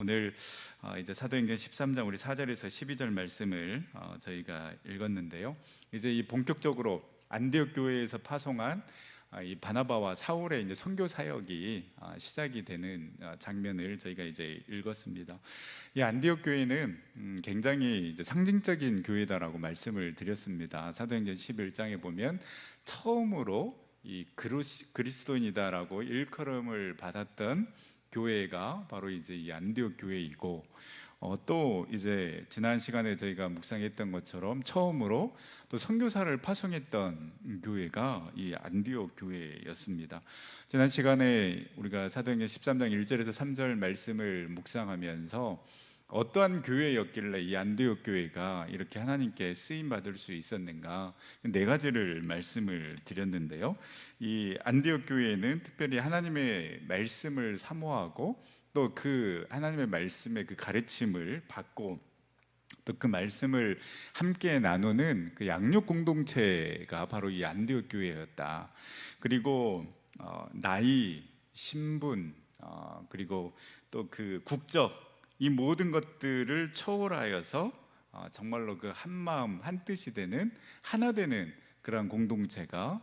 오늘 이제 사도행전 13장 우리 4절에서 12절 말씀을 저희가 읽었는데요. 이제 이 본격적으로 안디옥 교회에서 파송한 이 바나바와 사울의 이제 선교 사역이 시작이 되는 장면을 저희가 이제 읽었습니다. 이 안디옥 교회는 굉장히 이제 상징적인 교회다라고 말씀을 드렸습니다. 사도행전 11장에 보면 처음으로 이 그리스도인이다라고 일컬음을 받았던 교회가 바로 이제 이 안디옥 교회이고, 또 이제 지난 시간에 저희가 묵상했던 것처럼 처음으로 또 선교사를 파송했던 교회가 이 안디옥 교회였습니다. 지난 시간에 우리가 사도행전 13장 1절에서 3절 말씀을 묵상하면서 어떠한 교회였길래 이 안디옥 교회가 이렇게 하나님께 쓰임 받을 수 있었는가, 네 가지를 말씀을 드렸는데요. 이 안디옥 교회는 특별히 하나님의 말씀을 사모하고 또 그 하나님의 말씀의 그 가르침을 받고 또 그 말씀을 함께 나누는 그 양육 공동체가 바로 이 안디옥 교회였다. 그리고 나이, 신분, 그리고 또 그 국적, 이 모든 것들을 초월하여서 정말로 그 한 마음 한 뜻이 되는 하나 되는 그런 공동체가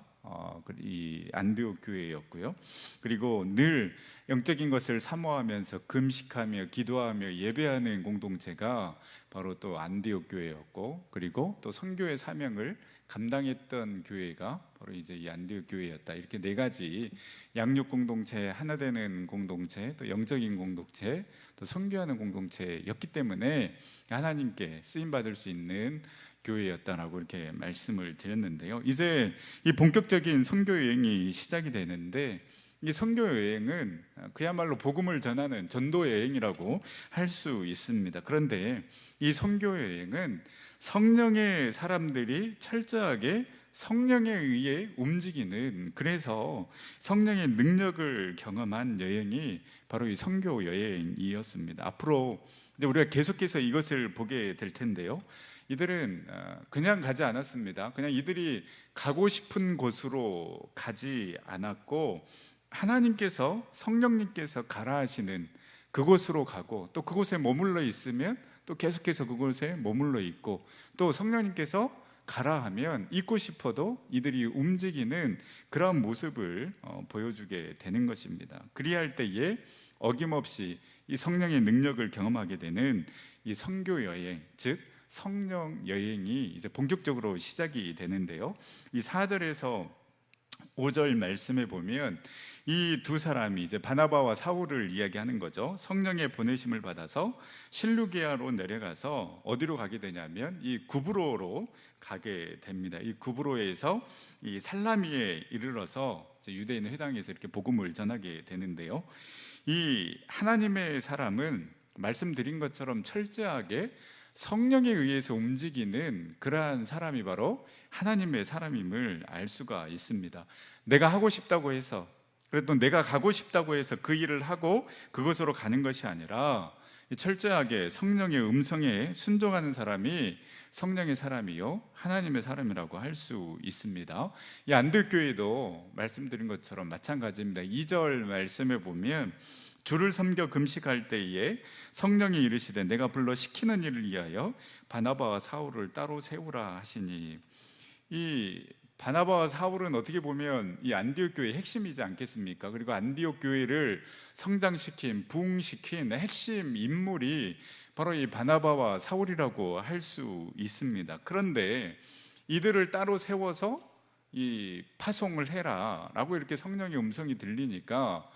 이 안디옥 교회였고요. 그리고 늘 영적인 것을 사모하면서 금식하며 기도하며 예배하는 공동체가 바로 또 안디옥 교회였고, 그리고 또 선교의 사명을 감당했던 교회가 바로 이제 이 안디옥 교회였다. 이렇게 네 가지 양육 공동체, 하나 되는 공동체, 또 영적인 공동체, 또 선교하는 공동체였기 때문에 하나님께 쓰임 받을 수 있는 교회였다라고 이렇게 말씀을 드렸는데요. 이제 이 본격적인 선교 여행이 시작이 되는데, 이 선교 여행은 그야말로 복음을 전하는 전도 여행이라고 할 수 있습니다. 그런데 이 선교 여행은 성령의 사람들이 철저하게 성령에 의해 움직이는, 그래서 성령의 능력을 경험한 여행이 바로 이 선교 여행이었습니다. 앞으로 이제 우리가 계속해서 이것을 보게 될 텐데요. 이들은 그냥 가지 않았습니다. 그냥 이들이 가고 싶은 곳으로 가지 않았고, 하나님께서, 성령님께서 가라 하시는 그곳으로 가고, 또 그곳에 머물러 있으면 또 계속해서 그곳에 머물러 있고, 또 성령님께서 가라 하면 있고 싶어도 이들이 움직이는 그런 모습을 보여주게 되는 것입니다. 그리할 때에 어김없이 이 성령의 능력을 경험하게 되는 이 선교 여행, 즉 성령 여행이 이제 본격적으로 시작이 되는데요. 이 4절에서 5절 말씀에 보면 이 두 사람이 이제 바나바와 사울을 이야기하는 거죠. 성령의 보내심을 받아서 실루기아로 내려가서 어디로 가게 되냐면 이 구브로로 가게 됩니다. 이 구브로에서 이 살라미에 이르러서 유대인 회당에서 이렇게 복음을 전하게 되는데요. 이 하나님의 사람은 말씀드린 것처럼 철저하게 성령에 의해서 움직이는 그러한 사람이 바로 하나님의 사람임을 알 수가 있습니다. 내가 하고 싶다고 해서, 그래도 내가 가고 싶다고 해서 그 일을 하고 그것으로 가는 것이 아니라 철저하게 성령의 음성에 순종하는 사람이 성령의 사람이요 하나님의 사람이라고 할 수 있습니다. 이 안디옥 교회도 말씀드린 것처럼 마찬가지입니다. 2절 말씀에 보면 주를 섬겨 금식할 때에 성령이 이르시되 내가 불러 시키는 일을 위하여 바나바와 사울을 따로 세우라 하시니, 이 바나바와 사울은 어떻게 보면 이 안디옥 교회의 핵심이지 않겠습니까? 그리고 안디옥 교회를 성장시킨, 부흥시킨 핵심 인물이 바로 이 바나바와 사울이라고 할 수 있습니다. 그런데 이들을 따로 세워서 이 파송을 해라 라고 이렇게 성령의 음성이 들리니까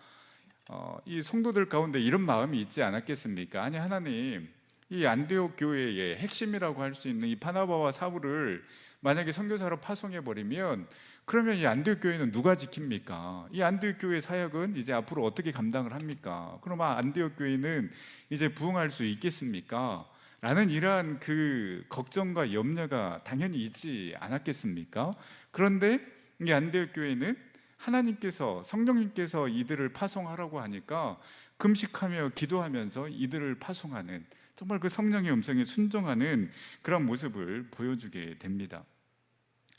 이 성도들 가운데 이런 마음이 있지 않았겠습니까? 아니, 하나님, 이 안디옥 교회의 핵심이라고 할 수 있는 이 바나바와 사울을 만약에 선교사로 파송해 버리면 그러면 이 안디옥 교회는 누가 지킵니까? 이 안디옥 교회 사역은 이제 앞으로 어떻게 감당을 합니까? 그럼 안디옥 교회는 이제 부흥할 수 있겠습니까? 라는 이러한 그 걱정과 염려가 당연히 있지 않았겠습니까? 그런데 이 안디옥 교회는 하나님께서, 성령님께서 이들을 파송하라고 하니까 금식하며 기도하면서 이들을 파송하는, 정말 그 성령의 음성에 순종하는 그런 모습을 보여주게 됩니다.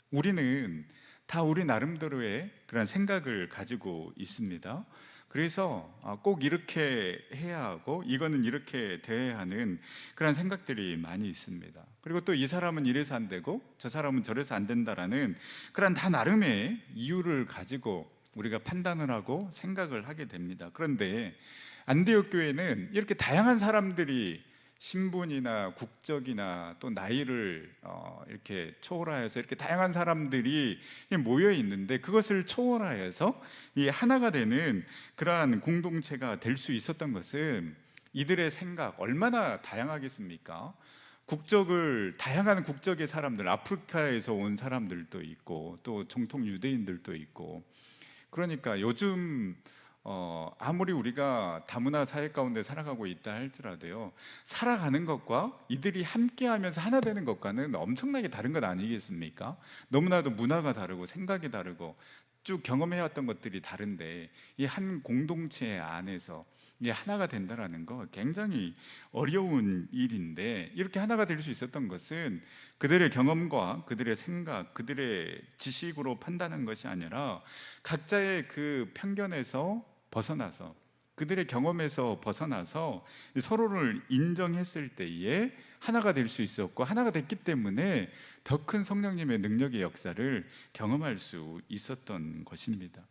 우리는 다 우리 나름대로의 그런 생각을 가지고 있습니다. 그래서 꼭 이렇게 해야 하고 이거는 이렇게 돼야 하는 그런 생각들이 많이 있습니다. 그리고 또 이 사람은 이래서 안 되고 저 사람은 저래서 안 된다라는 그런 다 나름의 이유를 가지고 우리가 판단을 하고 생각을 하게 됩니다. 그런데 안디옥 교회는 이렇게 다양한 사람들이 신분이나 국적이나 또 나이를 이렇게 초월하여서 이렇게 다양한 사람들이 모여 있는데, 그것을 초월하여서 이 하나가 되는 그러한 공동체가 될 수 있었던 것은 이들의 생각 얼마나 다양하겠습니까? 다양한 국적의 사람들, 아프리카에서 온 사람들도 있고 또 정통 유대인들도 있고, 그러니까 요즘 아무리 우리가 다문화 사회 가운데 살아가고 있다 할지라도요, 살아가는 것과 이들이 함께하면서 하나 되는 것과는 엄청나게 다른 것 아니겠습니까? 너무나도 문화가 다르고 생각이 다르고 쭉 경험해왔던 것들이 다른데, 이 한 공동체 안에서 이게 하나가 된다라는 거 굉장히 어려운 일인데, 이렇게 하나가 될 수 있었던 것은 그들의 경험과 그들의 생각, 그들의 지식으로 판단한 것이 아니라 각자의 그 편견에서 벗어나서, 그들의 경험에서 벗어나서 서로를 인정했을 때에 하나가 될 수 있었고, 하나가 됐기 때문에 더 큰 성령님의 능력의 역사를 경험할 수 있었던 것입니다.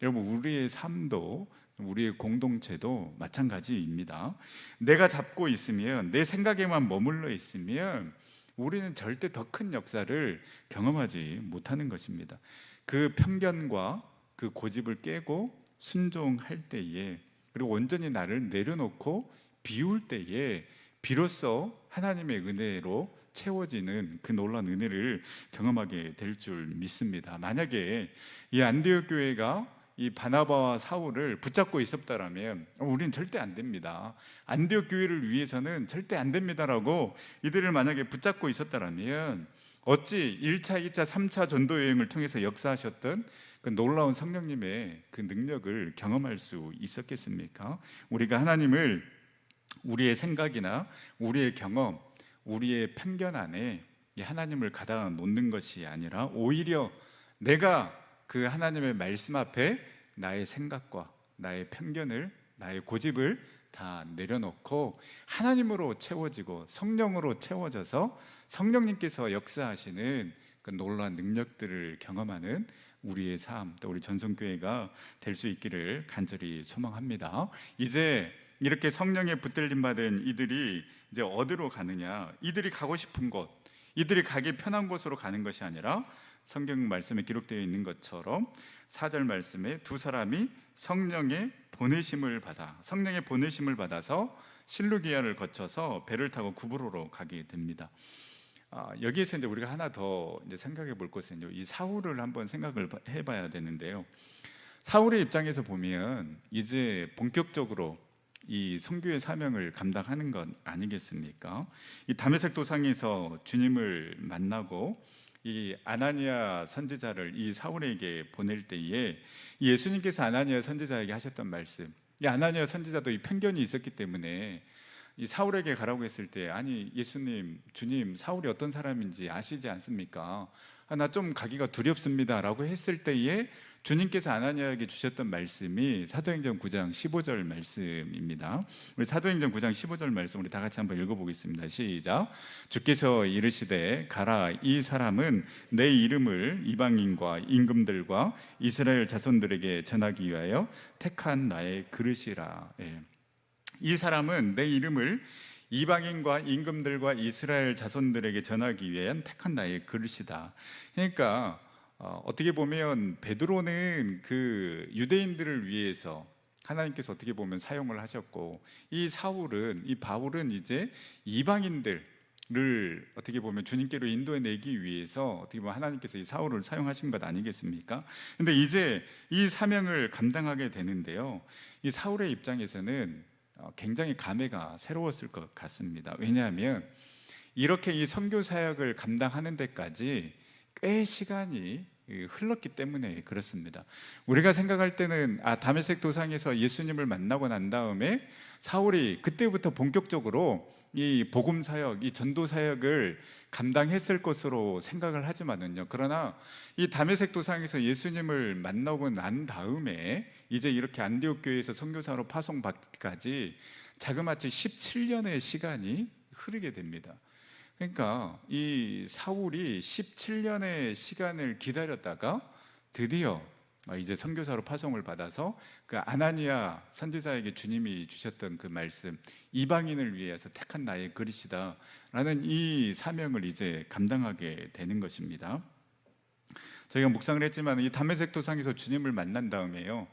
여러분, 우리의 삶도, 우리의 공동체도 마찬가지입니다. 내가 잡고 있으면, 내 생각에만 머물러 있으면 우리는 절대 더 큰 역사를 경험하지 못하는 것입니다. 그 편견과 그 고집을 깨고 순종할 때에, 그리고 온전히 나를 내려놓고 비울 때에 비로소 하나님의 은혜로 채워지는 그 놀라운 은혜를 경험하게 될 줄 믿습니다. 만약에 이 안디옥 교회가 이 바나바와 사울을 붙잡고 있었다라면 우리는 절대 안 됩니다. 안디옥 교회를 위해서는 절대 안 됩니다라고 이들을 만약에 붙잡고 있었다라면 어찌 1차, 2차, 3차 전도 여행을 통해서 역사하셨던 그 놀라운 성령님의 그 능력을 경험할 수 있었겠습니까? 우리가 하나님을 우리의 생각이나 우리의 경험, 우리의 편견 안에 이 하나님을 가다 놓는 것이 아니라 오히려 내가 그 하나님의 말씀 앞에 나의 생각과 나의 편견을, 나의 고집을 다 내려놓고 하나님으로 채워지고 성령으로 채워져서 성령님께서 역사하시는 그 놀라운 능력들을 경험하는 우리의 삶, 또 우리 전성교회가 될 수 있기를 간절히 소망합니다. 이제 이렇게 성령에 붙들림 받은 이들이 이제 어디로 가느냐? 이들이 가고 싶은 곳, 이들이 가기 편한 곳으로 가는 것이 아니라 성경 말씀에 기록되어 있는 것처럼 4절 말씀에 두 사람이 성령의 보내심을 받아서 실루기아를 거쳐서 배를 타고 구브로로 가게 됩니다. 여기에서 이제 우리가 하나 더 이제 생각해 볼 것은요, 이 사울을 한번 생각을 해봐야 되는데요. 사울의 입장에서 보면 이제 본격적으로 이 선교의 사명을 감당하는 것 아니겠습니까? 이 다메섹 도상에서 주님을 만나고 이 아나니아 선지자를 이 사울에게 보낼 때에 예수님께서 아나니아 선지자에게 하셨던 말씀, 이 아나니아 선지자도 이 편견이 있었기 때문에 이 사울에게 가라고 했을 때, 아니 예수님, 주님, 사울이 어떤 사람인지 아시지 않습니까? 나 좀 가기가 두렵습니다 라고 했을 때에 주님께서 아나니아에게 주셨던 말씀이 사도행전 9장 15절 말씀입니다. 우리 사도행전 9장 15절 말씀 우리 다 같이 한번 읽어보겠습니다. 시작. 주께서 이르시되 가라, 이 사람은 내 이름을 이방인과 임금들과 이스라엘 자손들에게 전하기 위하여 택한 나의 그릇이라. 이 사람은 내 이름을 이방인과 임금들과 이스라엘 자손들에게 전하기 위한 택한 나의 그릇이다. 그러니까 어떻게 보면 베드로는 그 유대인들을 위해서 하나님께서 어떻게 보면 사용을 하셨고, 이 바울은 이제 이방인들을 어떻게 보면 주님께로 인도해내기 위해서 어떻게 보면 하나님께서 이 사울을 사용하신 것 아니겠습니까? 근데 이제 이 사명을 감당하게 되는데요, 이 사울의 입장에서는 굉장히 감회가 새로웠을 것 같습니다. 왜냐하면 이렇게 이 선교 사역을 감당하는 데까지 꽤 시간이 흘렀기 때문에 그렇습니다. 우리가 생각할 때는 다메섹 도상에서 예수님을 만나고 난 다음에 사울이 그때부터 본격적으로 이 복음 사역, 이 전도 사역을 감당했을 것으로 생각을 하지만은요, 그러나 이 다메섹 도상에서 예수님을 만나고 난 다음에 이제 이렇게 안디옥 교회에서 선교사로 파송받기까지 자그마치 17년의 시간이 흐르게 됩니다. 그러니까 이 사울이 17년의 시간을 기다렸다가 드디어 이제 선교사로 파송을 받아서 그 아나니아 선지자에게 주님이 주셨던 그 말씀, 이방인을 위해서 택한 나의 그릇이다 라는 이 사명을 이제 감당하게 되는 것입니다. 저희가 묵상을 했지만 이 다메섹 도상에서 주님을 만난 다음에요,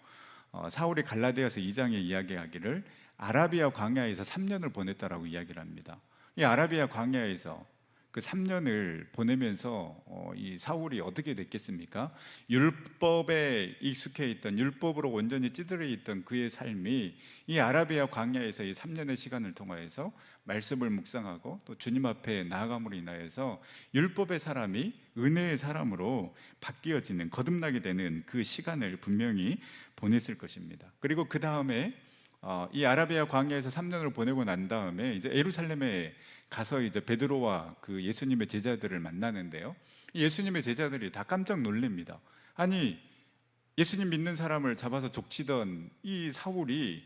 사울이 갈라디아서 2장에 이야기하기를 아라비아 광야에서 3년을 보냈다라고 이야기를 합니다. 이 아라비아 광야에서 그 3년을 보내면서 이 사울이 어떻게 됐겠습니까? 율법에 익숙해 있던, 율법으로 온전히 찌들어 있던 그의 삶이 이 아라비아 광야에서 이 3년의 시간을 통하여서 말씀을 묵상하고 또 주님 앞에 나아감으로 인하여서 율법의 사람이 은혜의 사람으로 바뀌어지는, 거듭나게 되는 그 시간을 분명히 보냈을 것입니다. 그리고 그 다음에 이 아라비아 광야에서 3년을 보내고 난 다음에 이제 예루살렘에 가서 이제 베드로와 그 예수님의 제자들을 만나는데요, 예수님의 제자들이 다 깜짝 놀랍니다. 아니, 예수님 믿는 사람을 잡아서 족치던 이 사울이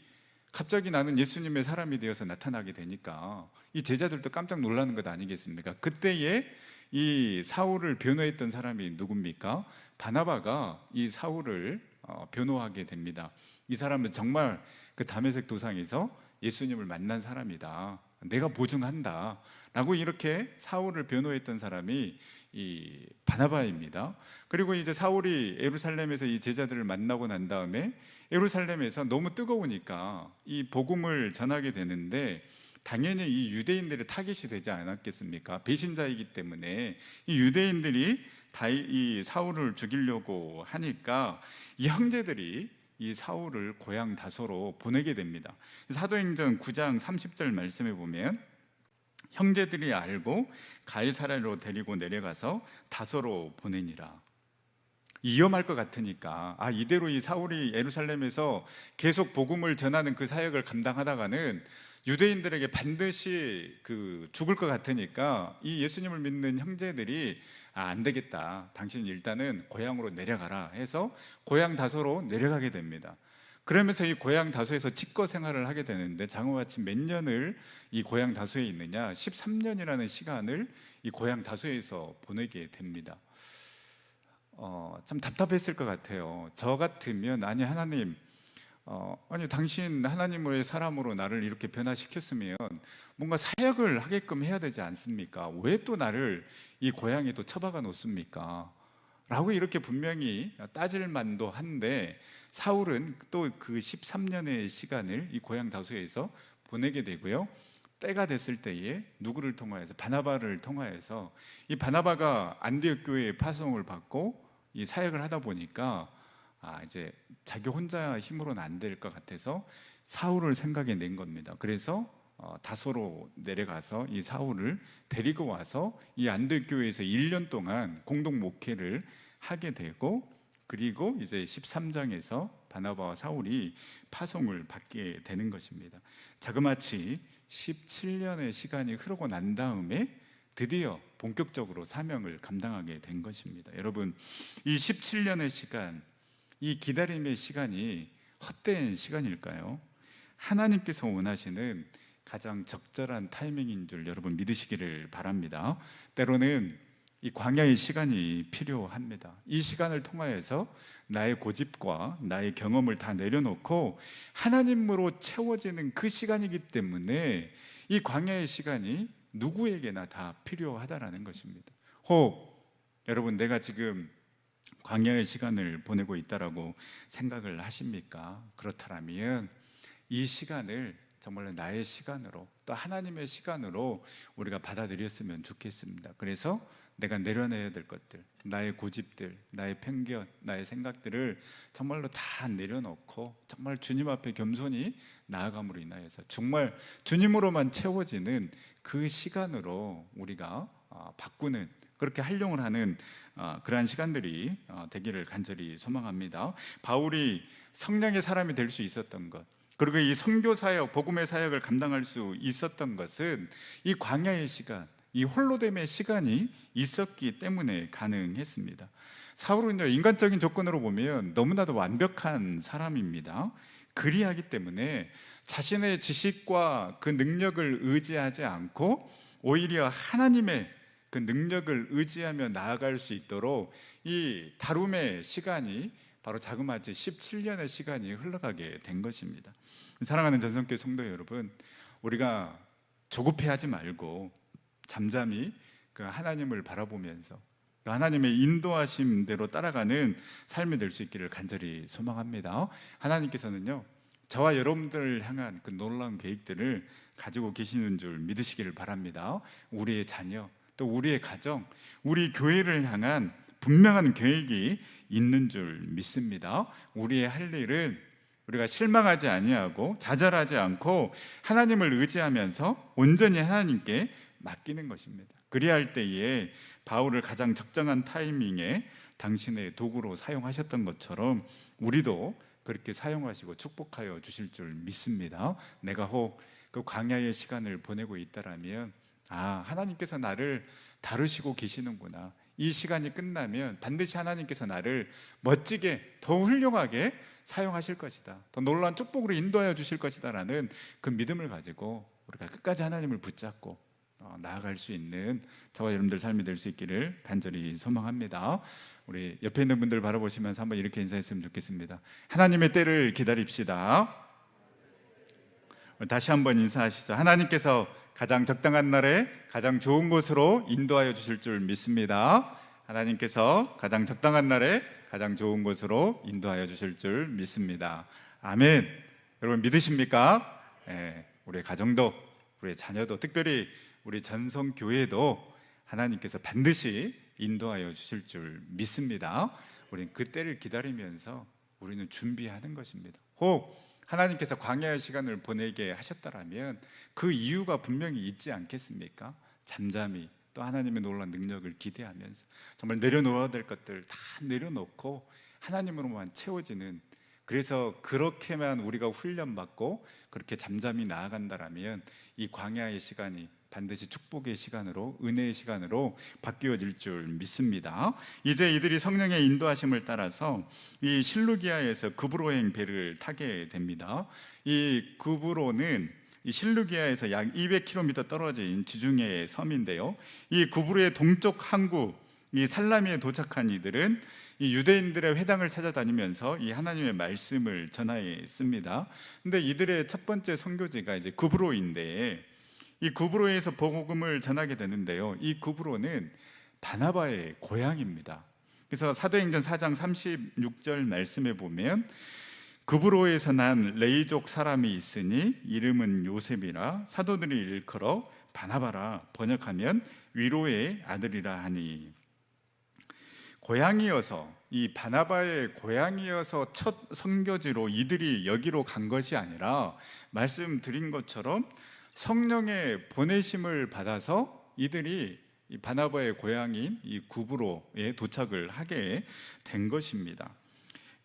갑자기 나는 예수님의 사람이 되어서 나타나게 되니까 이 제자들도 깜짝 놀라는 것 아니겠습니까? 그때에 이 사울을 변호했던 사람이 누굽니까? 바나바가 이 사울을 변호하게 됩니다. 이 사람은 정말 그 다메섹 도상에서 예수님을 만난 사람이다, 내가 보증한다 라고 이렇게 사울을 변호했던 사람이 이 바나바입니다. 그리고 이제 사울이 예루살렘에서 이 제자들을 만나고 난 다음에 예루살렘에서 너무 뜨거우니까 이 복음을 전하게 되는데, 당연히 이 유대인들의 타깃이 되지 않았겠습니까? 배신자이기 때문에 이 유대인들이 다 이 사울을 죽이려고 하니까 이 형제들이 이 사울을 고향 다소로 보내게 됩니다. 사도행전 9장 30절 말씀에 보면 형제들이 알고 가이사랴로 데리고 내려가서 다소로 보내니라. 위험할 것 같으니까 이대로 이 사울이 예루살렘에서 계속 복음을 전하는 그 사역을 감당하다가는 유대인들에게 반드시 죽을 것 같으니까 이 예수님을 믿는 형제들이 안 되겠다, 당신 일단은 고향으로 내려가라 해서 고향 다소로 내려가게 됩니다. 그러면서 이 고향 다소에서 직거 생활을 하게 되는데, 장어같이 몇 년을 이 고향 다소에 있느냐, 13년이라는 시간을 이 고향 다소에서 보내게 됩니다. 참 답답했을 것 같아요. 저 같으면 아니 하나님, 아니 당신 하나님의 사람으로 나를 이렇게 변화시켰으면 뭔가 사역을 하게끔 해야 되지 않습니까? 왜 또 나를 이 고향에 또 처박아 놓습니까? 라고 이렇게 분명히 따질 만도 한데, 사울은 또 그 13년의 시간을 이 고향 다소에서 보내게 되고요, 때가 됐을 때에 누구를 통하여서, 바나바를 통하여서, 이 바나바가 안디옥 교회에 파송을 받고 이 사역을 하다 보니까 이제 자기 혼자 힘으로는 안 될 것 같아서 사울을 생각해 낸 겁니다. 그래서 다소로 내려가서 이 사울을 데리고 와서 이 안디옥 교회에서 1년 동안 공동 목회를 하게 되고, 그리고 이제 13장에서 바나바와 사울이 파송을 받게 되는 것입니다. 자그마치 17년의 시간이 흐르고 난 다음에 드디어 본격적으로 사명을 감당하게 된 것입니다. 여러분, 이 17년의 시간, 이 기다림의 시간이 헛된 시간일까요? 하나님께서 원하시는 가장 적절한 타이밍인 줄 여러분 믿으시기를 바랍니다. 때로는 이 광야의 시간이 필요합니다. 이 시간을 통하여서 나의 고집과 나의 경험을 다 내려놓고 하나님으로 채워지는 그 시간이기 때문에 이 광야의 시간이 누구에게나 다 필요하다라는 것입니다. 혹 여러분, 내가 지금 광야의 시간을 보내고 있다라고 생각을 하십니까? 그렇다면 이 시간을 정말로 나의 시간으로, 또 하나님의 시간으로 우리가 받아들였으면 좋겠습니다. 그래서 내가 내려놔야 될 것들, 나의 고집들, 나의 편견, 나의 생각들을 정말로 다 내려놓고 정말 주님 앞에 겸손히 나아감으로 인하여서 정말 주님으로만 채워지는 그 시간으로 우리가 바꾸는, 그렇게 활용을 하는 그러한 시간들이 되기를 간절히 소망합니다. 바울이 성령의 사람이 될 수 있었던 것, 그리고 이 선교 사역, 복음의 사역을 감당할 수 있었던 것은 이 광야의 시간, 이 홀로됨의 시간이 있었기 때문에 가능했습니다. 사울은요, 인간적인 조건으로 보면 너무나도 완벽한 사람입니다. 그리하기 때문에 자신의 지식과 그 능력을 의지하지 않고 오히려 하나님의 그 능력을 의지하며 나아갈 수 있도록 이 다룸의 시간이 바로 자그마치 17년의 시간이 흘러가게 된 것입니다. 사랑하는 전성교회 성도 여러분, 우리가 조급해하지 말고 잠잠히 그 하나님을 바라보면서 또 하나님의 인도하심대로 따라가는 삶이 될 수 있기를 간절히 소망합니다. 하나님께서는요, 저와 여러분들을 향한 그 놀라운 계획들을 가지고 계시는 줄 믿으시기를 바랍니다. 우리의 자녀, 또 우리의 가정, 우리 교회를 향한 분명한 계획이 있는 줄 믿습니다. 우리의 할 일은 우리가 실망하지 아니하고 좌절하지 않고 하나님을 의지하면서 온전히 하나님께 맡기는 것입니다. 그리할 때에 바울을 가장 적정한 타이밍에 당신의 도구로 사용하셨던 것처럼 우리도 그렇게 사용하시고 축복하여 주실 줄 믿습니다. 내가 혹 그 광야의 시간을 보내고 있다라면 하나님께서 나를 다루시고 계시는구나. 이 시간이 끝나면 반드시 하나님께서 나를 멋지게 더 훌륭하게 사용하실 것이다, 더 놀라운 축복으로 인도하여 주실 것이다 라는 그 믿음을 가지고 우리가 끝까지 하나님을 붙잡고 나아갈 수 있는 저와 여러분들 삶이 될 수 있기를 간절히 소망합니다. 우리 옆에 있는 분들 바라보시면서 한번 이렇게 인사했으면 좋겠습니다. 하나님의 때를 기다립시다. 다시 한번 인사하시죠. 하나님께서 가장 적당한 날에 가장 좋은 곳으로 인도하여 주실 줄 믿습니다. 하나님께서 가장 적당한 날에 가장 좋은 곳으로 인도하여 주실 줄 믿습니다. 아멘. 여러분 믿으십니까? 우리의 가정도, 우리의 자녀도, 특별히 우리 전성교회도 하나님께서 반드시 인도하여 주실 줄 믿습니다. 우리는 그 때를 기다리면서 우리는 준비하는 것입니다. 혹 하나님께서 광야의 시간을 보내게 하셨다라면 그 이유가 분명히 있지 않겠습니까? 잠잠히 또 하나님의 놀라운 능력을 기대하면서 정말 내려놓아야 될 것들 다 내려놓고 하나님으로만 채워지는, 그래서 그렇게만 우리가 훈련받고 그렇게 잠잠히 나아간다라면 이 광야의 시간이 반드시 축복의 시간으로, 은혜의 시간으로 바뀌어질 줄 믿습니다. 이제 이들이 성령의 인도하심을 따라서 이 실루기아에서 구브로행 배를 타게 됩니다. 이 구브로는 이 실루기아에서 약 200km 떨어진 지중해 섬인데요, 이 구브로의 동쪽 항구 이 살라미에 도착한 이들은 이 유대인들의 회당을 찾아다니면서 이 하나님의 말씀을 전하였습니다. 근데 이들의 첫 번째 선교지가 이제 구브로인데, 이 구브로에서 복음을 전하게 되는데요, 이 구브로는 바나바의 고향입니다. 그래서 사도행전 4장 36절 말씀에 보면 구브로에서 난 레이족 사람이 있으니 이름은 요셉이라 사도들이 일컬어 바나바라, 번역하면 위로의 아들이라 하니. 고향이어서, 이 바나바의 고향이어서 첫 선교지로 이들이 여기로 간 것이 아니라 말씀드린 것처럼 성령의 보내심을 받아서 이들이 이 바나바의 고향인 이 구브로에 도착을 하게 된 것입니다.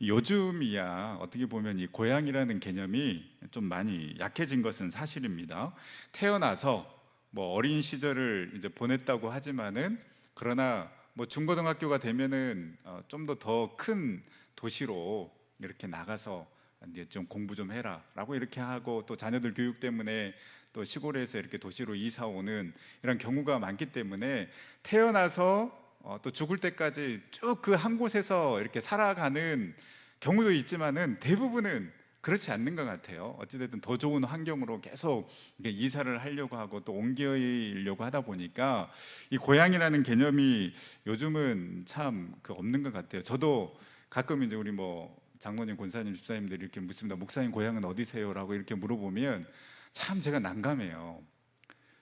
요즘이야 어떻게 보면 이 고향이라는 개념이 좀 많이 약해진 것은 사실입니다. 태어나서 뭐 어린 시절을 이제 보냈다고 하지만은, 그러나 뭐 중고등학교가 되면은 좀 더 큰 도시로 이렇게 나가서 이제 좀 공부 좀 해라라고 이렇게 하고, 또 자녀들 교육 때문에 또 시골에서 이렇게 도시로 이사 오는 이런 경우가 많기 때문에 태어나서 또 죽을 때까지 쭉 그 한 곳에서 이렇게 살아가는 경우도 있지만은 대부분은 그렇지 않는 것 같아요. 어찌됐든 더 좋은 환경으로 계속 이사를 하려고 하고 또 옮기려고 하다 보니까 이 고향이라는 개념이 요즘은 참 없는 것 같아요. 저도 가끔 이제 우리 뭐 장로님, 권사님, 집사님들이 이렇게 묻습니다. 목사님 고향은 어디세요? 라고 이렇게 물어보면 참 제가 난감해요.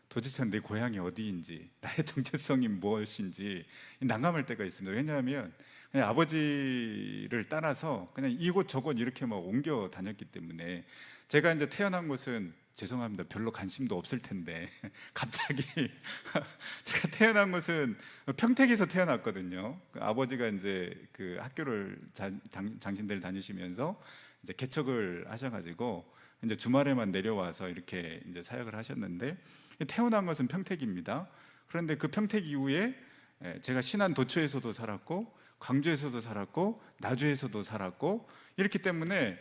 도대체 내 고향이 어디인지, 나의 정체성이 무엇인지 난감할 때가 있습니다. 왜냐하면 그냥 아버지를 따라서 그냥 이곳 저곳 이렇게 막 옮겨 다녔기 때문에. 제가 이제 태어난 곳은 죄송합니다, 별로 관심도 없을 텐데 갑자기 제가 태어난 곳은 평택에서 태어났거든요. 아버지가 이제 그 학교를 장신대를 다니시면서 이제 개척을 하셔가지고 이제 주말에만 내려와서 이렇게 이제 사역을 하셨는데, 태어난 것은 평택입니다. 그런데 그 평택 이후에 제가 신안 도초에서도 살았고 광주에서도 살았고 나주에서도 살았고, 이렇기 때문에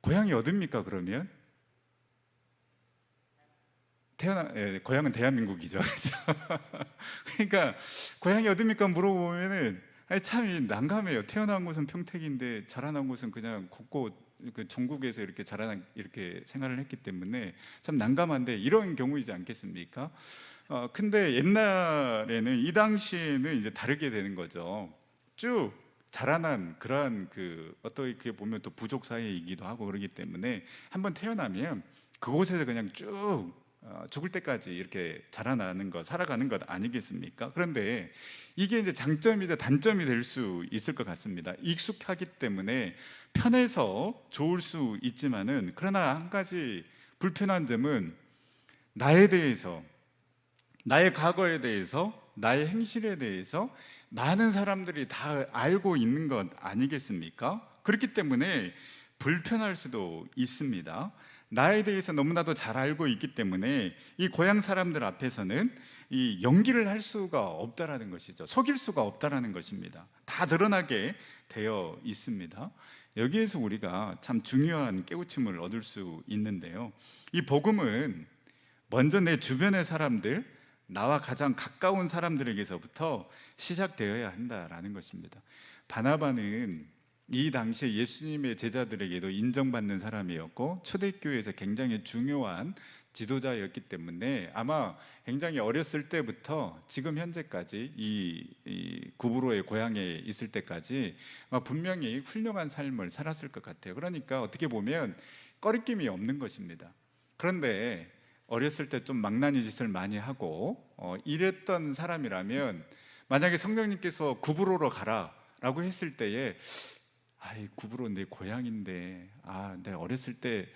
고향이 어딥니까? 그러면 고향은 대한민국이죠. 그렇죠? 그러니까 고향이 어딥니까 물어보면은 참 난감해요. 태어난 곳은 평택인데 자라난 곳은 그냥 곳곳 그 전국에서 이렇게 이렇게 생활을 했기 때문에 참 난감한데, 이런 경우이지 않겠습니까? 근데 옛날에는, 이 당시에는 이제 다르게 되는 거죠. 쭉 자라난 그러한 어떻게 보면 또 부족 사회이기도 하고 그러기 때문에 한번 태어나면 그곳에서 그냥 쭉 죽을 때까지 이렇게 자라나는 것, 살아가는 것 아니겠습니까? 그런데 이게 이제 장점이자 단점이 될 수 있을 것 같습니다. 익숙하기 때문에 편해서 좋을 수 있지만은, 그러나 한 가지 불편한 점은 나에 대해서, 나의 과거에 대해서, 나의 행실에 대해서 많은 사람들이 다 알고 있는 것 아니겠습니까? 그렇기 때문에 불편할 수도 있습니다. 나에 대해서 너무나도 잘 알고 있기 때문에 이 고향 사람들 앞에서는 이 연기를 할 수가 없다라는 것이죠. 속일 수가 없다라는 것입니다. 다 드러나게 되어 있습니다. 여기에서 우리가 참 중요한 깨우침을 얻을 수 있는데요, 이 복음은 먼저 내 주변의 사람들, 나와 가장 가까운 사람들에게서부터 시작되어야 한다라는 것입니다. 바나바는 이 당시에 예수님의 제자들에게도 인정받는 사람이었고 초대교회에서 굉장히 중요한 지도자였기 때문에 아마 굉장히 어렸을 때부터 지금 현재까지 이 구브로의 고향에 있을 때까지 분명히 훌륭한 삶을 살았을 것 같아요. 그러니까 어떻게 보면 꺼리낌이 없는 것입니다. 그런데 어렸을 때 좀 망나니 짓을 많이 하고 이랬던 사람이라면, 만약에 성령님께서 구브로로 가라라고 했을 때에 구브로 내 고향인데, 내가 어렸을 때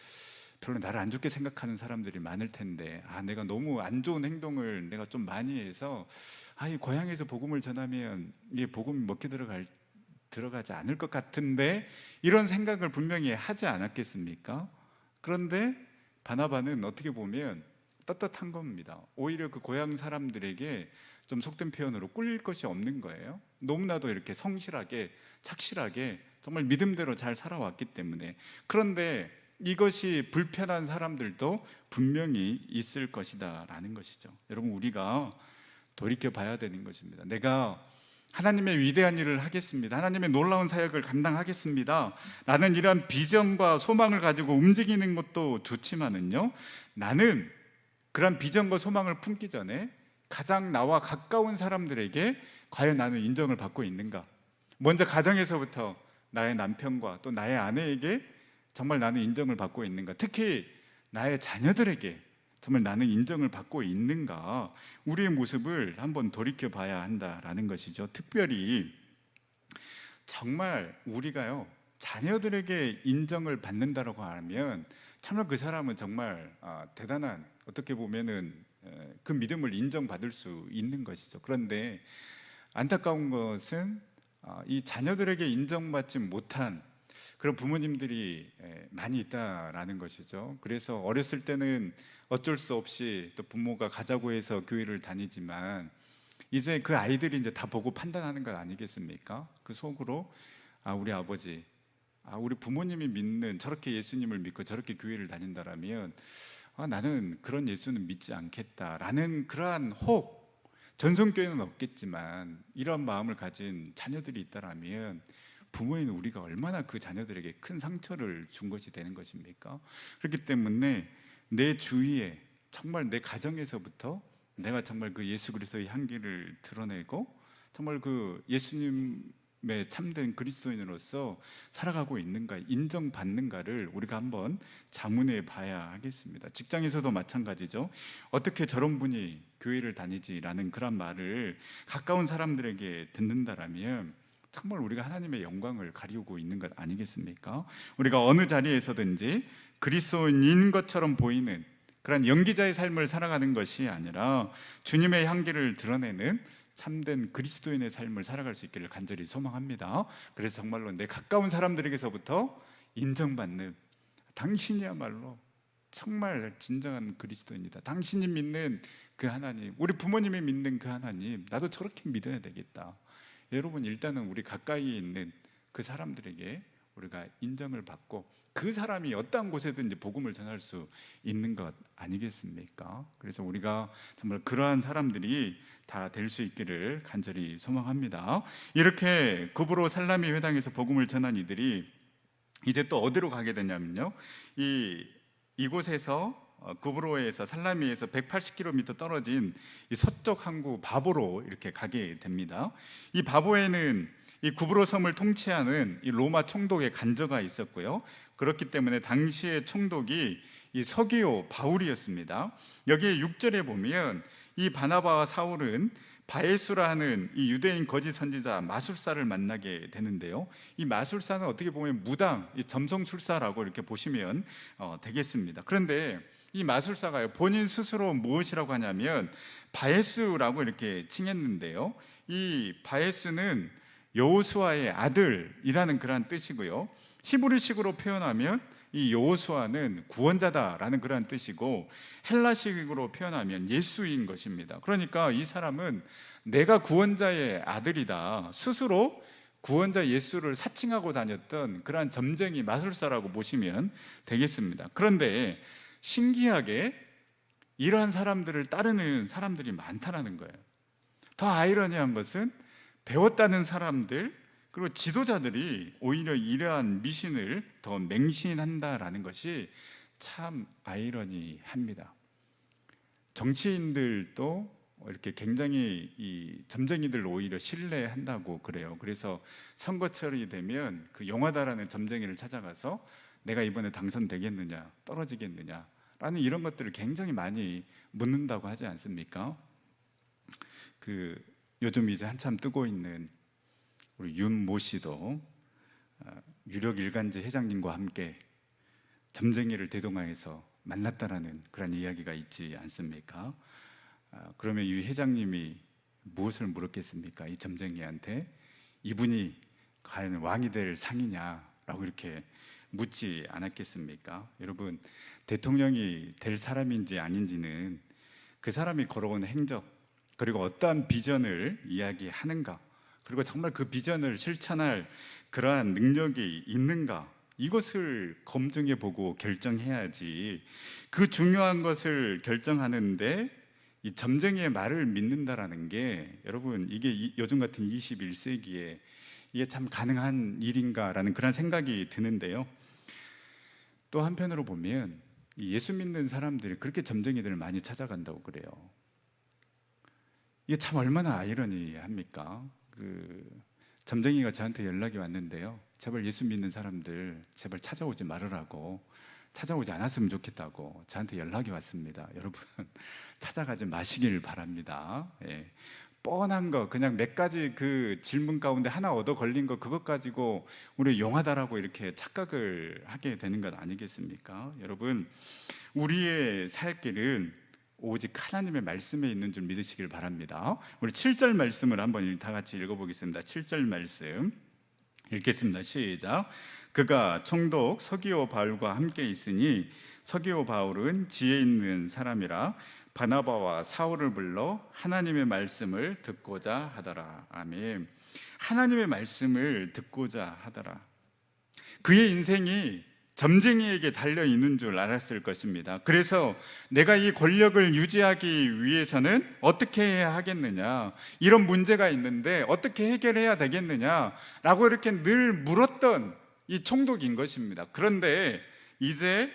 별로 나를 안 좋게 생각하는 사람들이 많을 텐데, 내가 너무 안 좋은 행동을 내가 좀 많이 해서 이 고향에서 복음을 전하면 이게 복음이 먹혀 들어가지 않을 것 같은데, 이런 생각을 분명히 하지 않았겠습니까? 그런데 바나바는 어떻게 보면 떳떳한 겁니다. 오히려 그 고향 사람들에게 좀 속된 표현으로 꿀릴 것이 없는 거예요. 너무나도 이렇게 성실하게, 착실하게, 정말 믿음대로 잘 살아왔기 때문에. 그런데 이것이 불편한 사람들도 분명히 있을 것이다 라는 것이죠. 여러분, 우리가 돌이켜 봐야 되는 것입니다. 내가 하나님의 위대한 일을 하겠습니다, 하나님의 놀라운 사역을 감당하겠습니다 라는 이러한 비전과 소망을 가지고 움직이는 것도 좋지만은요, 나는 그런 비전과 소망을 품기 전에 가장 나와 가까운 사람들에게 과연 나는 인정을 받고 있는가? 먼저 가정에서부터 나의 남편과 또 나의 아내에게 정말 나는 인정을 받고 있는가? 특히 나의 자녀들에게 정말 나는 인정을 받고 있는가? 우리의 모습을 한번 돌이켜 봐야 한다라는 것이죠. 특별히 정말 우리가요, 자녀들에게 인정을 받는다라고 하면 정말 그 사람은 정말 대단한, 어떻게 보면은 그 믿음을 인정받을 수 있는 것이죠. 그런데 안타까운 것은 이 자녀들에게 인정받지 못한 그런 부모님들이 많이 있다라는 것이죠. 그래서 어렸을 때는 어쩔 수 없이 또 부모가 가자고 해서 교회를 다니지만, 이제 그 아이들이 이제 다 보고 판단하는 것 아니겠습니까? 그 속으로 우리 아버지, 우리 부모님이 믿는 저렇게 예수님을 믿고 저렇게 교회를 다닌다라면 나는 그런 예수는 믿지 않겠다라는 그러한 혹, 전성교회는 없겠지만 이런 마음을 가진 자녀들이 있다라면 부모인 우리가 얼마나 그 자녀들에게 큰 상처를 준 것이 되는 것입니까? 그렇기 때문에 내 주위에, 정말 내 가정에서부터 내가 정말 그 예수 그리스도의 향기를 드러내고 정말 그 예수님의 참된 그리스도인으로서 살아가고 있는가, 인정받는가를 우리가 한번 자문해 봐야 하겠습니다. 직장에서도 마찬가지죠. 어떻게 저런 분이 교회를 다니지라는 그런 말을 가까운 사람들에게 듣는다라면 정말 우리가 하나님의 영광을 가리우고 있는 것 아니겠습니까? 우리가 어느 자리에서든지 그리스도인인 것처럼 보이는 그런 연기자의 삶을 살아가는 것이 아니라 주님의 향기를 드러내는 참된 그리스도인의 삶을 살아갈 수 있기를 간절히 소망합니다. 그래서 정말로 내 가까운 사람들에게서부터 인정받는, 당신이야말로 정말 진정한 그리스도입니다. 당신이 믿는 그 하나님, 우리 부모님이 믿는 그 하나님, 나도 저렇게 믿어야 되겠다. 여러분, 일단은 우리 가까이에 있는 그 사람들에게 우리가 인정을 받고 그 사람이 어떠한 곳에든지 복음을 전할 수 있는 것 아니겠습니까? 그래서 우리가 정말 그러한 사람들이 다 될 수 있기를 간절히 소망합니다. 이렇게 구브로 살라미 회당에서 복음을 전한 이들이 이제 또 어디로 가게 되냐면요, 이곳에서 구브로에서 살라미에서 180km 떨어진 이 서쪽 항구 바보로 이렇게 가게 됩니다. 이 바보에는 이 구브로 섬을 통치하는 이 로마 총독의 간저가 있었고요. 그렇기 때문에 당시의 총독이 이 서기오 바울이었습니다. 여기에 6절에 보면 이 바나바와 사울은 바에수라는 이 유대인 거짓 선지자 마술사를 만나게 되는데요. 이 마술사는 어떻게 보면 무당, 이 점성술사라고 이렇게 보시면 되겠습니다. 그런데 이 마술사가요, 본인 스스로 무엇이라고 하냐면 바에수라고 이렇게 칭했는데요. 이 바에수는 여호수아의 아들이라는 그런 뜻이고요. 히브리식으로 표현하면 이 여호수아는 구원자다라는 그런 뜻이고, 헬라식으로 표현하면 예수인 것입니다. 그러니까 이 사람은 내가 구원자의 아들이다, 스스로 구원자 예수를 사칭하고 다녔던 그러한 점쟁이 마술사라고 보시면 되겠습니다. 그런데 신기하게 이러한 사람들을 따르는 사람들이 많다라는 거예요. 더 아이러니한 것은 배웠다는 사람들, 그리고 지도자들이 오히려 이러한 미신을 더 맹신한다라는 것이 참 아이러니합니다. 정치인들도 이렇게 굉장히 이 점쟁이들 오히려 신뢰한다고 그래요. 그래서 선거철이 되면 그 용하다라는 점쟁이를 찾아가서 내가 이번에 당선되겠느냐, 떨어지겠느냐 라는 이런 것들을 굉장히 많이 묻는다고 하지 않습니까? 요즘 이제 한참 뜨고 있는 우리 윤모 씨도 유력일간지 회장님과 함께 점쟁이를 대동하에서 만났다라는 그런 이야기가 있지 않습니까? 그러면 이 회장님이 무엇을 물었겠습니까? 이 점쟁이한테 이분이 과연 왕이 될 상이냐라고 이렇게 묻지 않았겠습니까? 여러분, 대통령이 될 사람인지 아닌지는 그 사람이 걸어온 행적, 그리고 어떠한 비전을 이야기하는가, 그리고 정말 그 비전을 실천할 그러한 능력이 있는가, 이것을 검증해 보고 결정해야지. 그 중요한 것을 결정하는데 이 점쟁이의 말을 믿는다라는 게, 여러분, 이게 요즘 같은 21세기에 이게 참 가능한 일인가라는 그런 생각이 드는데요. 또 한편으로 보면 예수 믿는 사람들이 그렇게 점쟁이들을 많이 찾아간다고 그래요. 이게 참 얼마나 아이러니합니까? 점쟁이가 저한테 연락이 왔는데요, 제발 예수 믿는 사람들 제발 찾아오지 말으라고, 찾아오지 않았으면 좋겠다고 저한테 연락이 왔습니다. 여러분, 찾아가지 마시길 바랍니다. 뻔한 거, 그냥 몇 가지 그 질문 가운데 하나 얻어 걸린 거, 그것 가지고 우리 용하다라고 이렇게 착각을 하게 되는 것 아니겠습니까? 여러분, 우리의 살 길은 오직 하나님의 말씀에 있는 줄 믿으시길 바랍니다. 우리 7절 말씀을 한번 다 같이 읽어보겠습니다. 7절 말씀 읽겠습니다. 시작. 그가 총독 서기오 바울과 함께 있으니 서기오 바울은 지혜 있는 사람이라 바나바와 사울을 불러 하나님의 말씀을 듣고자 하더라. 아멘. 하나님의 말씀을 듣고자 하더라. 그의 인생이 점쟁이에게 달려 있는 줄 알았을 것입니다. 그래서 내가 이 권력을 유지하기 위해서는 어떻게 해야 하겠느냐, 이런 문제가 있는데 어떻게 해결해야 되겠느냐라고 이렇게 늘 물었던 이 총독인 것입니다. 그런데 이제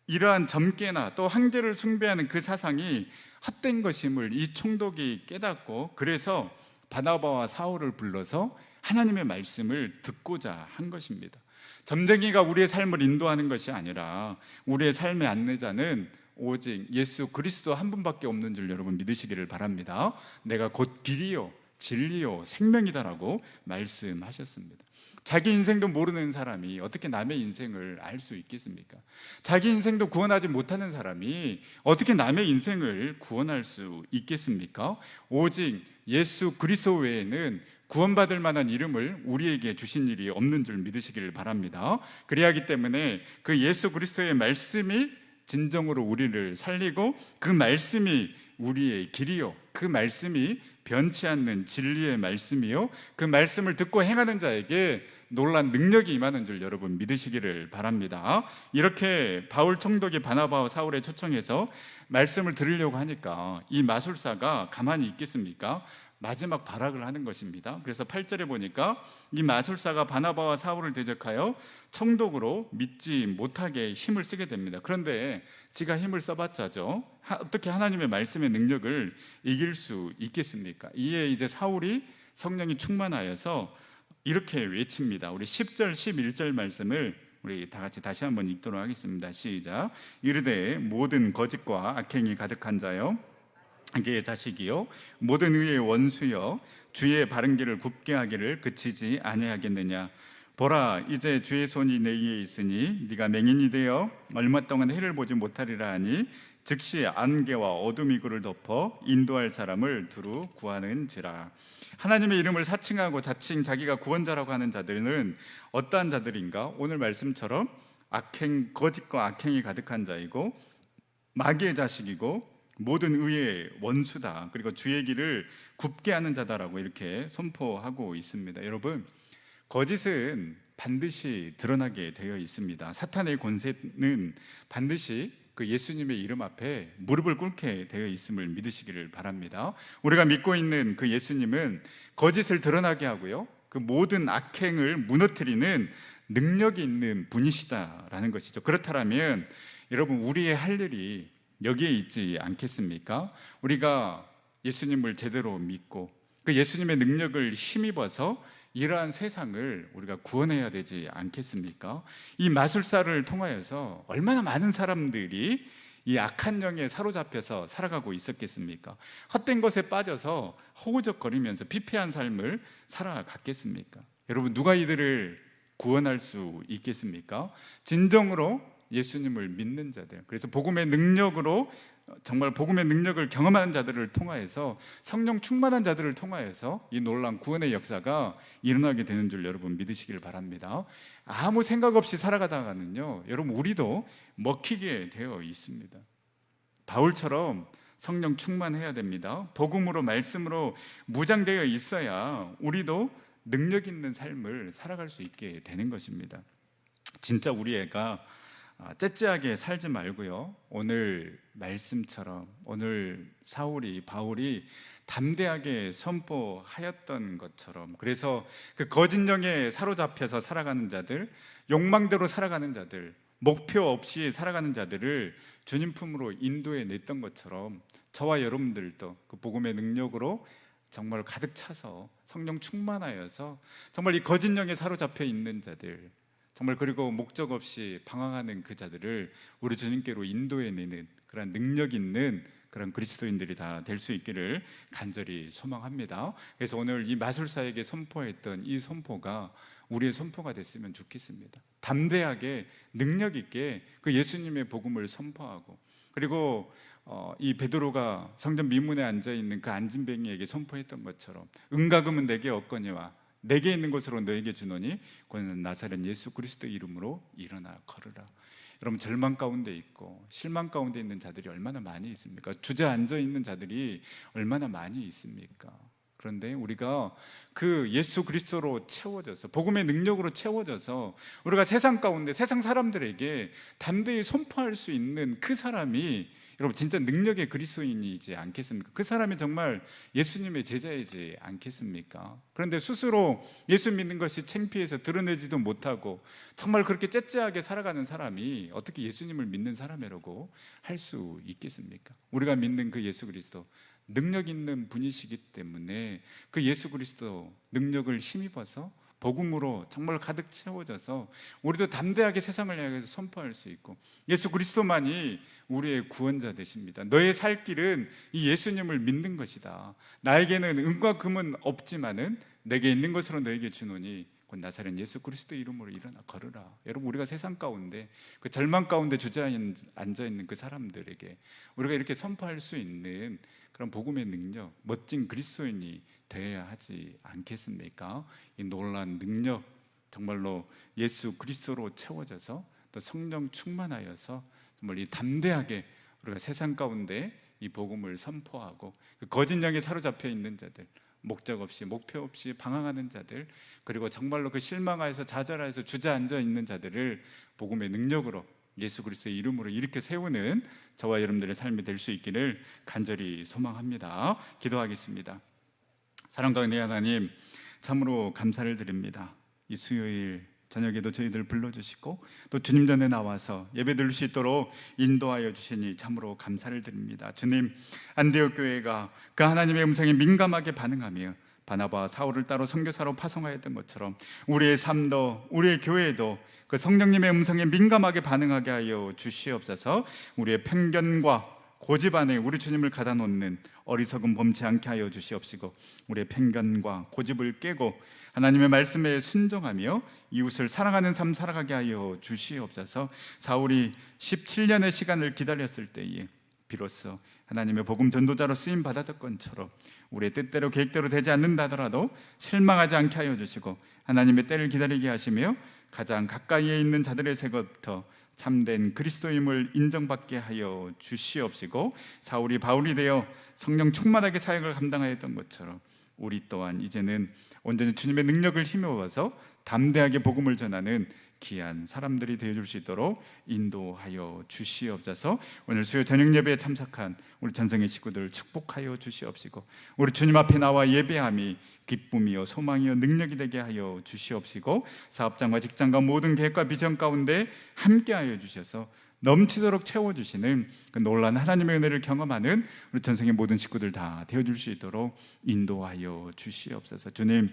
이러한 점괘나 또 황제를 숭배하는 그 사상이 헛된 것임을 이 총독이 깨닫고, 그래서 바나바와 사울을 불러서 하나님의 말씀을 듣고자 한 것입니다. 점쟁이가 우리의 삶을 인도하는 것이 아니라 우리의 삶의 안내자는 오직 예수 그리스도 한 분밖에 없는 줄 여러분 믿으시기를 바랍니다. 내가 곧 길이요 진리요 생명이다라고 말씀하셨습니다. 자기 인생도 모르는 사람이 어떻게 남의 인생을 알 수 있겠습니까? 자기 인생도 구원하지 못하는 사람이 어떻게 남의 인생을 구원할 수 있겠습니까? 오직 예수 그리스도 외에는 구원받을 만한 이름을 우리에게 주신 일이 없는 줄 믿으시기를 바랍니다. 그래야 하기 때문에 그 예수 그리스도의 말씀이 진정으로 우리를 살리고, 그 말씀이 우리의 길이요, 그 말씀이 변치 않는 진리의 말씀이요, 그 말씀을 듣고 행하는 자에게 놀란 능력이 임하는 줄 여러분 믿으시기를 바랍니다. 이렇게 바울 총독이 바나바와 사울에 초청해서 말씀을 들으려고 하니까 이 마술사가 가만히 있겠습니까? 마지막 발악을 하는 것입니다. 그래서 8절에 보니까 이 마술사가 바나바와 사울을 대적하여 총독으로 믿지 못하게 힘을 쓰게 됩니다. 그런데 지가 힘을 써봤자죠, 어떻게 하나님의 말씀의 능력을 이길 수 있겠습니까? 이에 이제 사울이 성령이 충만하여서 이렇게 외칩니다. 우리 10절 11절 말씀을 우리 다 같이 다시 한번 읽도록 하겠습니다. 시작. 이르되 모든 거짓과 악행이 가득한 자여, 악의 자식이요, 모든 의의 원수여, 주의 바른 길을 굽게 하기를 그치지 아니하겠느냐. 보라, 이제 주의 손이 내 위에 있으니 네가 맹인이 되어 얼마 동안 해를 보지 못하리라 하니, 즉시 안개와 어둠이 그를 덮어 인도할 사람을 두루 구하는지라. 하나님의 이름을 사칭하고 자칭 자기가 구원자라고 하는 자들은 어떠한 자들인가? 오늘 말씀처럼 거짓과 악행이 가득한 자이고, 마귀의 자식이고, 모든 의의 원수다, 그리고 주의 길을 굽게 하는 자다라고 이렇게 선포하고 있습니다. 여러분, 거짓은 반드시 드러나게 되어 있습니다. 사탄의 권세는 반드시 그 예수님의 이름 앞에 무릎을 꿇게 되어 있음을 믿으시기를 바랍니다. 우리가 믿고 있는 그 예수님은 거짓을 드러나게 하고요, 그 모든 악행을 무너뜨리는 능력이 있는 분이시다라는 것이죠. 그렇다면 여러분, 우리의 할 일이 여기에 있지 않겠습니까? 우리가 예수님을 제대로 믿고 그 예수님의 능력을 힘입어서 이러한 세상을 우리가 구원해야 되지 않겠습니까? 이 마술사를 통하여서 얼마나 많은 사람들이 이 악한 영에 사로잡혀서 살아가고 있었겠습니까? 헛된 것에 빠져서 허우적거리면서 피폐한 삶을 살아갔겠습니까? 여러분, 누가 이들을 구원할 수 있겠습니까? 진정으로 예수님을 믿는 자들, 그래서 복음의 능력으로, 정말 복음의 능력을 경험하는 자들을 통하여서, 성령 충만한 자들을 통하여서 이 놀라운 구원의 역사가 일어나게 되는 줄 여러분 믿으시길 바랍니다. 아무 생각 없이 살아가다가는요, 여러분, 우리도 먹히게 되어 있습니다. 바울처럼 성령 충만해야 됩니다. 복음으로, 말씀으로 무장되어 있어야 우리도 능력 있는 삶을 살아갈 수 있게 되는 것입니다. 진짜 우리 애가 째째하게 살지 말고요, 오늘 말씀처럼, 오늘 바울이 담대하게 선포하였던 것처럼, 그래서 그 거짓 영에 사로잡혀서 살아가는 자들, 욕망대로 살아가는 자들, 목표 없이 살아가는 자들을 주님 품으로 인도해 냈던 것처럼, 저와 여러분들도 그 복음의 능력으로 정말 가득 차서 성령 충만하여서 정말 이 거짓 영에 사로잡혀 있는 자들, 정말, 그리고 목적 없이 방황하는 그 자들을 우리 주님께로 인도해내는 그런 능력 있는 그런 그리스도인들이 다 될 수 있기를 간절히 소망합니다. 그래서 오늘 이 마술사에게 선포했던 이 선포가 우리의 선포가 됐으면 좋겠습니다. 담대하게 능력 있게 그 예수님의 복음을 선포하고, 그리고 이 베드로가 성전 미문에 앉아있는 그 안진뱅이에게 선포했던 것처럼, 은과 금은 내게 없거니와 내게 있는 것으로 너에게 주노니 그는 나사렛 예수 그리스도 이름으로 일어나 걸으라. 여러분, 절망 가운데 있고 실망 가운데 있는 자들이 얼마나 많이 있습니까? 주저앉아 있는 자들이 얼마나 많이 있습니까? 그런데 우리가 그 예수 그리스도로 채워져서, 복음의 능력으로 채워져서 우리가 세상 가운데, 세상 사람들에게 담대히 선포할 수 있는 그 사람이 여러분 진짜 능력의 그리스도인이지 않겠습니까? 그 사람이 정말 예수님의 제자이지 않겠습니까? 그런데 스스로 예수 믿는 것이 창피해서 드러내지도 못하고 정말 그렇게 째째하게 살아가는 사람이 어떻게 예수님을 믿는 사람이라고 할 수 있겠습니까? 우리가 믿는 그 예수 그리스도 능력 있는 분이시기 때문에 그 예수 그리스도 능력을 힘입어서 복음으로 정말 가득 채워져서 우리도 담대하게 세상을 향해서 선포할 수 있고, 예수 그리스도만이 우리의 구원자 되십니다. 너의 살 길은 이 예수님을 믿는 것이다. 나에게는 은과 금은 없지만은 내게 있는 것으로 너에게 주노니 곧 나사렛 예수 그리스도 이름으로 일어나 걸으라. 여러분, 우리가 세상 가운데 그 절망 가운데 주저앉아 있는 그 사람들에게 우리가 이렇게 선포할 수 있는 그런 복음의 능력, 멋진 그리스도인이 되어야 하지 않겠습니까? 이 놀라운 능력, 정말로 예수 그리스도로 채워져서 또 성령 충만하여서 정말 이 담대하게 우리가 세상 가운데 이 복음을 선포하고 그 거짓 영에 사로잡혀 있는 자들, 목적 없이 목표 없이 방황하는 자들, 그리고 정말로 그 실망하여서 좌절하여서 주저앉아 있는 자들을 복음의 능력으로 예수 그리스도의 이름으로 일으켜 세우는 저와 여러분들의 삶이 될 수 있기를 간절히 소망합니다. 기도하겠습니다. 사랑과 은혜 하나님, 참으로 감사를 드립니다. 이 수요일 저녁에도 저희들 불러주시고 또 주님 전에 나와서 예배 드릴 수 있도록 인도하여 주시니 참으로 감사를 드립니다. 주님, 안디옥 교회가 그 하나님의 음성에 민감하게 반응하며 바나바와 사울을 따로 선교사로 파송하였던 것처럼 우리의 삶도, 우리의 교회도 그 성령님의 음성에 민감하게 반응하게 하여 주시옵소서. 우리의 편견과 고집 안에 우리 주님을 가다 놓는 어리석음 범치 않게 하여 주시옵시고, 우리의 편견과 고집을 깨고 하나님의 말씀에 순종하며 이웃을 사랑하는 삶 살아가게 하여 주시옵소서. 사울이 17년의 시간을 기다렸을 때에 비로소 하나님의 복음 전도자로 쓰임 받았던 것처럼 우리의 뜻대로 계획대로 되지 않는다 하더라도 실망하지 않게 하여 주시고 하나님의 때를 기다리게 하시며 가장 가까이에 있는 자들에게서부터 참된 그리스도임을 인정받게 하여 주시옵시고, 사울이 바울이 되어 성령 충만하게 사역을 감당하였던 것처럼 우리 또한 이제는 온전히 주님의 능력을 힘입어서 담대하게 복음을 전하는 귀한 사람들이 되어줄 수 있도록 인도하여 주시옵소서. 오늘 수요 저녁 예배에 참석한 우리 전성의 식구들 축복하여 주시옵시고, 우리 주님 앞에 나와 예배함이 기쁨이요 소망이요 능력이 되게 하여 주시옵시고, 사업장과 직장과 모든 계획과 비전 가운데 함께하여 주셔서 넘치도록 채워주시는 그 놀라운 하나님의 은혜를 경험하는 우리 전성의 모든 식구들 다 되어줄 수 있도록 인도하여 주시옵소서. 주님,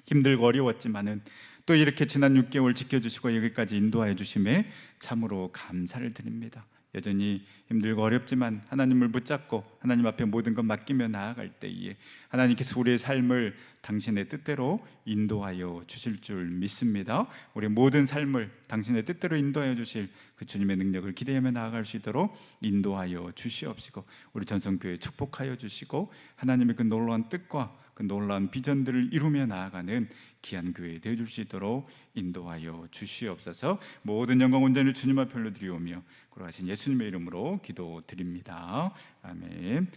힘들고 어려웠지만은 또 이렇게 지난 6개월 지켜주시고 여기까지 인도하여 주심에 참으로 감사를 드립니다. 여전히 힘들고 어렵지만 하나님을 붙잡고 하나님 앞에 모든 것 맡기며 나아갈 때에 하나님께서 우리의 삶을 당신의 뜻대로 인도하여 주실 줄 믿습니다. 우리 모든 삶을 당신의 뜻대로 인도하여 주실 그 주님의 능력을 기대하며 나아갈 수 있도록 인도하여 주시옵시고, 우리 전성교회 축복하여 주시고 하나님의 그 놀라운 뜻과 그 놀라운 비전들을 이루며 나아가는 귀한 교회 되어줄 수 있도록 인도하여 주시옵소서. 모든 영광 온전히 주님 앞에 올려드리오며 그러하신 예수님의 이름으로 기도드립니다. 아멘.